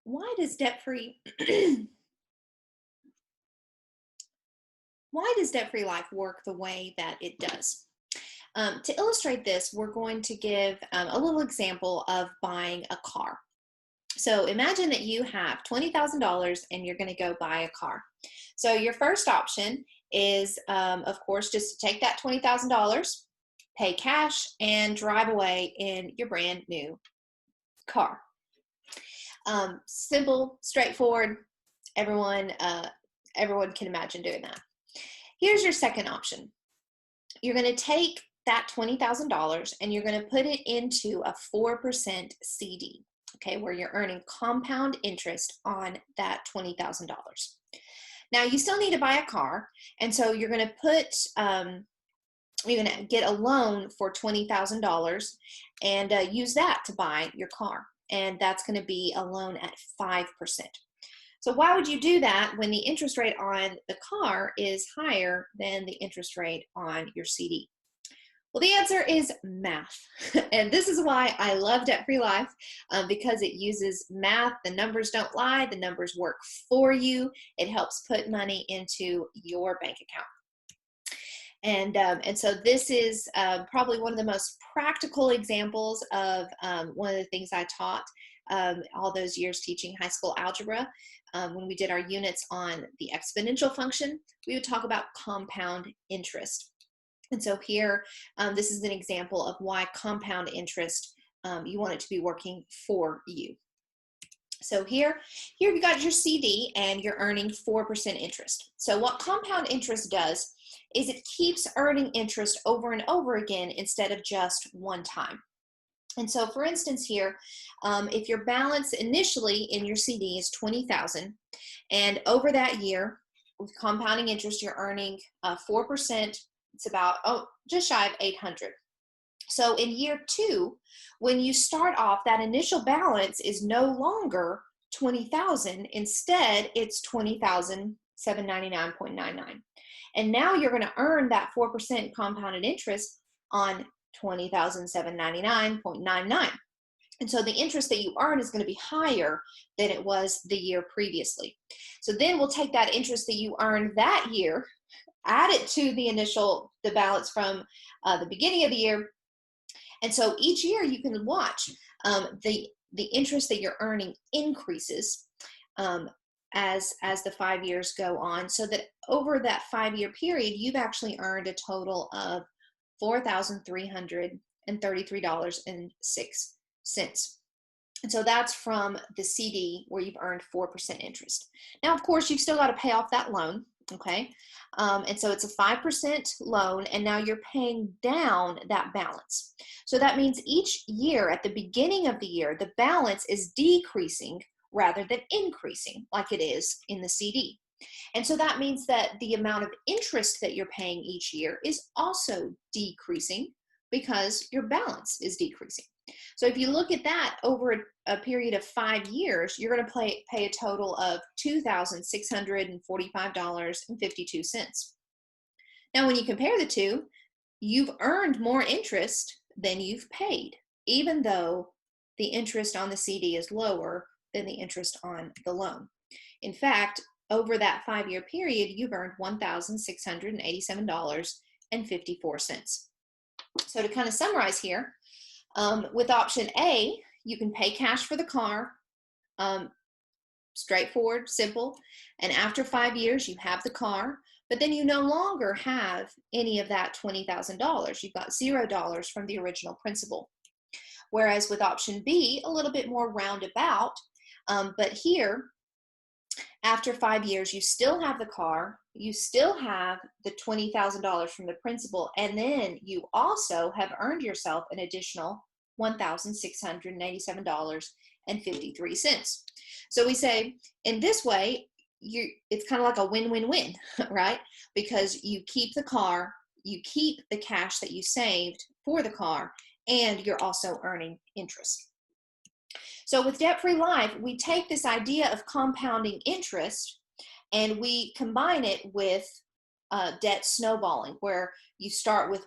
Why does debt-free why does debt-free life work the way that it does? To illustrate this, we're going to give a little example of buying a car. So imagine that you have $20,000 and you're going to go buy a car. So your first option is, of course, just to take that $20,000, pay cash, and drive away in your brand new car. Simple, straightforward. Everyone, everyone can imagine doing that. Here's your second option. You're going to take that $20,000 and you're going to put it into a 4% CD, okay, where you're earning compound interest on that $20,000. Now, you still need to buy a car, and so you're going to you're going to get a loan for $20,000 and use that to buy your car, and that's going to be a loan at 5%. So why would you do that when the interest rate on the car is higher than the interest rate on your CD? Well, the answer is math. And this is why I love Debt-Free Life, because it uses math. The numbers don't lie. The numbers work for you. It helps put money into your bank account. And so this is probably one of the most practical examples of one of the things I taught all those years teaching high school algebra. When we did our units on the exponential function, we would talk about compound interest. And so here, this is an example of why compound interest, you want it to be working for you. So here you got your CD and you're earning 4% interest. So what compound interest does is it keeps earning interest over and over again instead of just one time. And so for instance here, if your balance initially in your CD is $20,000 and over that year with compounding interest, you're earning 4%, it's about, just shy of $800. So in year 2, when you start off, that initial balance is no longer $20,000. Instead, it's $20,799.99. And now you're going to earn that 4% compounded interest on $20,799.99. And so the interest that you earn is going to be higher than it was the year previously. So then we'll take that interest that you earned that year, add it to the balance from the beginning of the year. And so each year you can watch the interest that you're earning increases as the 5 years go on, so that over that 5-year period, you've actually earned a total of $4,333.06. And so that's from the CD where you've earned 4% interest. Now, of course, you've still got to pay off that loan, okay? And so it's a 5% loan, and now you're paying down that balance. So that means each year at the beginning of the year, the balance is decreasing rather than increasing like it is in the CD. And so that means that the amount of interest that you're paying each year is also decreasing because your balance is decreasing. So if you look at that over a period of 5 years, you're going to pay a total of $2,645.52. Now, when you compare the two, you've earned more interest than you've paid, even though the interest on the CD is lower than the interest on the loan. In fact, over that 5-year period, you've earned $1,687.54. So to kind of summarize here, with option A, you can pay cash for the car, straightforward, simple, and after 5 years, you have the car, but then you no longer have any of that $20,000. You've got $0 from the original principal. Whereas with option B, a little bit more roundabout, but here, after 5 years, you still have the car, you still have the $20,000 from the principal, and then you also have earned yourself an additional $1,687.53. So we say, in this way, it's kind of like a win-win-win, right? Because you keep the car, you keep the cash that you saved for the car, and you're also earning interest. So with Debt-Free Life, we take this idea of compounding interest and we combine it with debt snowballing, where you start with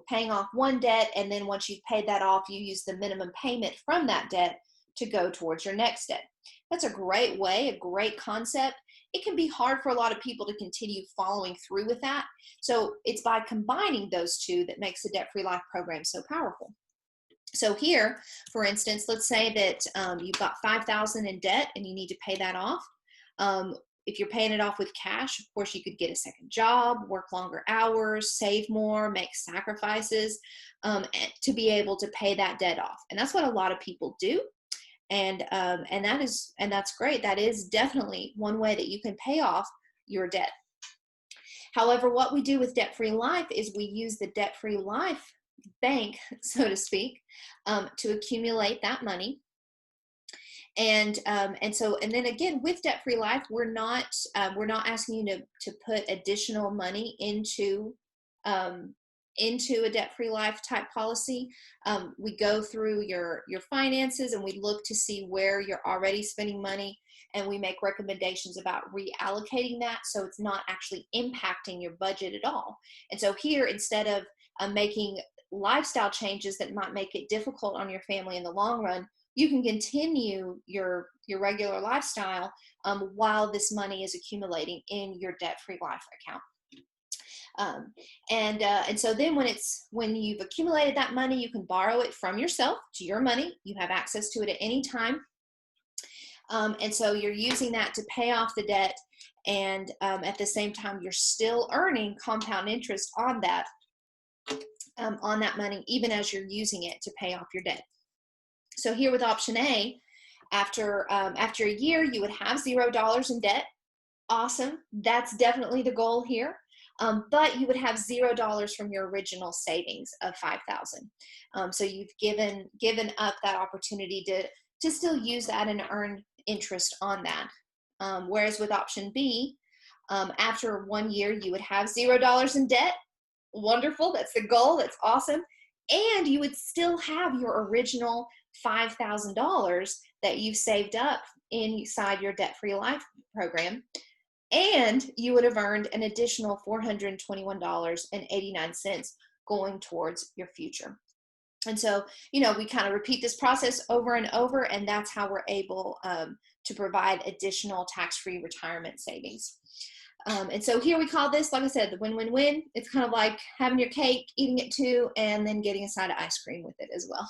paying off one debt, and then once you've paid that off, you use the minimum payment from that debt to go towards your next debt. That's a great way, a great concept. It can be hard for a lot of people to continue following through with that. So it's by combining those two that makes the Debt-Free Life program so powerful. So here, for instance, let's say that you've got $5,000 in debt and you need to pay that off. If you're paying it off with cash, of course, you could get a second job, work longer hours, save more, make sacrifices to be able to pay that debt off. And that's what a lot of people do. And that's great. That is definitely one way that you can pay off your debt. However, what we do with Debt-Free Life is we use the Debt-Free Life bank, so to speak, to accumulate that money. And then again, with Debt-Free Life, we're not asking you to put additional money into a Debt-Free Life type policy. We go through your finances and we look to see where you're already spending money, and we make recommendations about reallocating that so it's not actually impacting your budget at all. And so here, instead of making lifestyle changes that might make it difficult on your family in the long run, you can continue your regular lifestyle while this money is accumulating in your Debt-Free Life account. And so then when you've accumulated that money, you can borrow it from yourself to your money. You have access to it at any time. And so you're using that to pay off the debt. And at the same time, you're still earning compound interest on that money, even as you're using it to pay off your debt. So here with option A, after a year, you would have $0 in debt. Awesome. That's definitely the goal here. But you would have $0 from your original savings of $5,000. So you've given up that opportunity to still use that and earn interest on that. Whereas with option B, after 1 year, you would have $0 in debt. Wonderful. That's the goal. That's awesome. And you would still have your original $5,000 that you've saved up inside your Debt-Free Life program. And you would have earned an additional $421.89 going towards your future. And so, we kind of repeat this process over and over, and that's how we're able to provide additional tax-free retirement savings. And so here we call this, like I said, the win-win-win. It's kind of like having your cake, eating it too, and then getting a side of ice cream with it as well.